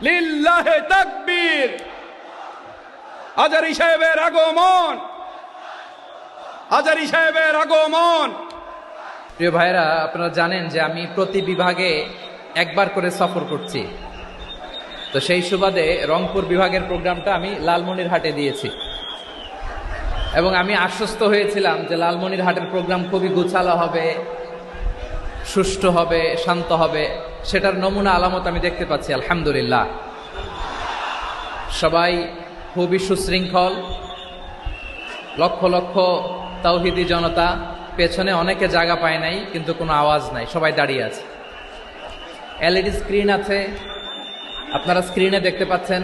লিল্লাহে তাকবীর। আজারী সাহেবের আগমন, আজারী সাহেবের আগমন। প্রিয় ভাইরা, আপনারা জানেন যে আমি প্রতি বিভাগে একবার করে সফর করছি। তো সেই সুবাদে রংপুর বিভাগের প্রোগ্রামটা আমি লালমনিরহাটে দিয়েছি এবং আমি আশ্বস্ত হয়েছিলাম যে লালমনিরহাটের প্রোগ্রাম খুবই গুছালো হবে, সুষ্ঠু হবে, শান্ত হবে। সেটার নমুনা আলামত আমি দেখতে পাচ্ছি আলহামদুলিল্লাহ। সবাই খুবই সুশৃঙ্খল, লক্ষ লক্ষ তাওহীদি জনতা, পেছনে অনেকে জায়গা পায় নাই কিন্তু কোনো আওয়াজ নাই, সবাই দাঁড়িয়ে আছে। এলইডি স্ক্রিন আছে, আপনারা স্ক্রিনে দেখতে পাচ্ছেন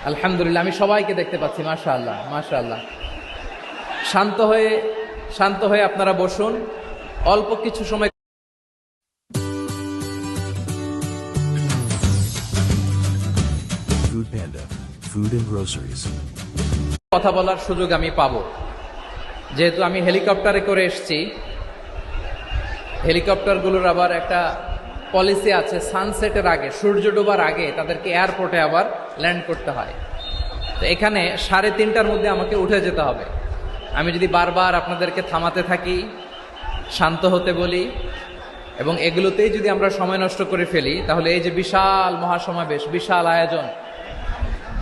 আলহামদুলিল্লাহ। আমি সবাইকে দেখতে পাচ্ছি, মাশাআল্লাহ মাশাআল্লাহ। শান্ত হয়ে আপনারা বসুন, অল্প কিছু সময় Food Panda, food and groceries. কথা বলার সুযোগ আমি পাবো। যেহেতু আমি হেলিকপ্টারে করে এসেছি, হেলিকপ্টারগুলোর আবার একটা পলিসি আছে, সানসেটের আগে, সূর্য ডোবার আগে তাদেরকে এয়ারপোর্টে আবার ল্যান্ড করতে হয়। তো এখানে 3:30টার মধ্যে আমাকে উঠে যেতে হবে। আমি যদি বারবার আপনাদেরকে থামাতে থাকি, শান্ত হতে বলি এবং এগুলোতেই যদি আমরা সময় নষ্ট করে ফেলি, তাহলে এই যে বিশাল মহাসমাবেশ, বিশাল আয়োজন,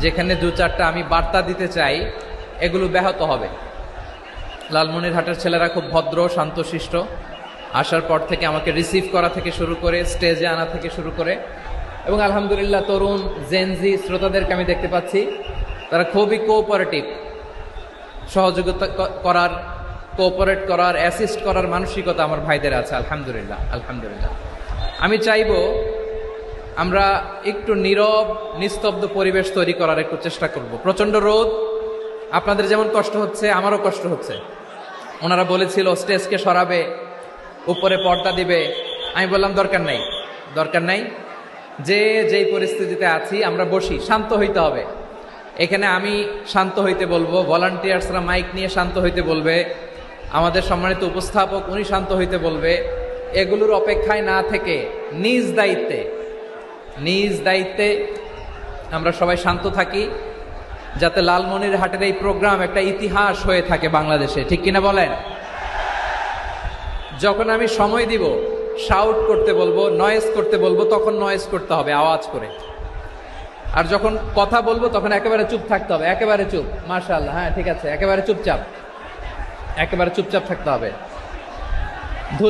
যেখানে 2-4টা আমি বার্তা দিতে চাই, এগুলো ব্যাহত হবে। লালমনিরহাটের ছেলেরা খুব ভদ্র, শান্তশিষ্ট। আসার পর থেকে আমাকে রিসিভ করা থেকে শুরু করে স্টেজে আনা থেকে শুরু করে, এবং আলহামদুলিল্লাহ তরুণ জেনজি শ্রোতাদেরকে আমি দেখতে পাচ্ছি, তারা খুবই কোঅপারেটিভ। সহযোগিতা করার, কোঅপারেট করার, অ্যাসিস্ট করার মানসিকতা আমার ভাইদের আছে আলহামদুলিল্লাহ আলহামদুলিল্লাহ। আমি চাইব আমরা একটু নীরব নিস্তব্ধ পরিবেশ তৈরি করার একটু চেষ্টা করব। প্রচণ্ড রোদ, আপনাদের যেমন কষ্ট হচ্ছে আমারও কষ্ট হচ্ছে। ওনারা বলেছিল স্টেজকে সরাবে, উপরে পর্দা দিবে। আমি বললাম দরকার নাই, যেই পরিস্থিতিতে আছি আমরা বসি, শান্ত হইতে হবে। এখানে আমি শান্ত হইতে বলবো, ভলান্টিয়ার্সরা মাইক নিয়ে শান্ত হইতে বলবে, আমাদের সম্মানিত উপস্থাপক উনি শান্ত হইতে বলবে। এগুলোর অপেক্ষায় না থেকে নিজ দায়িত্বে আমরা সবাই শান্ত থাকি, যাতে লালমনিরহাটের এই প্রোগ্রাম একটা ইতিহাস হয়ে থাকে বাংলাদেশে। ঠিক কিনা বলেন? যখন আমি সময় দিব, শাউট করতে বলবো, নয়েজ করতে বলবো, তখন নয়েজ করতে হবে আওয়াজ করে। আর যখন কথা বলবো তখন একেবারে চুপ থাকতে হবে, একেবারে চুপ। মাশাআল্লাহ, হ্যাঁ ঠিক আছে, একেবারে চুপচাপ থাকতে হবে।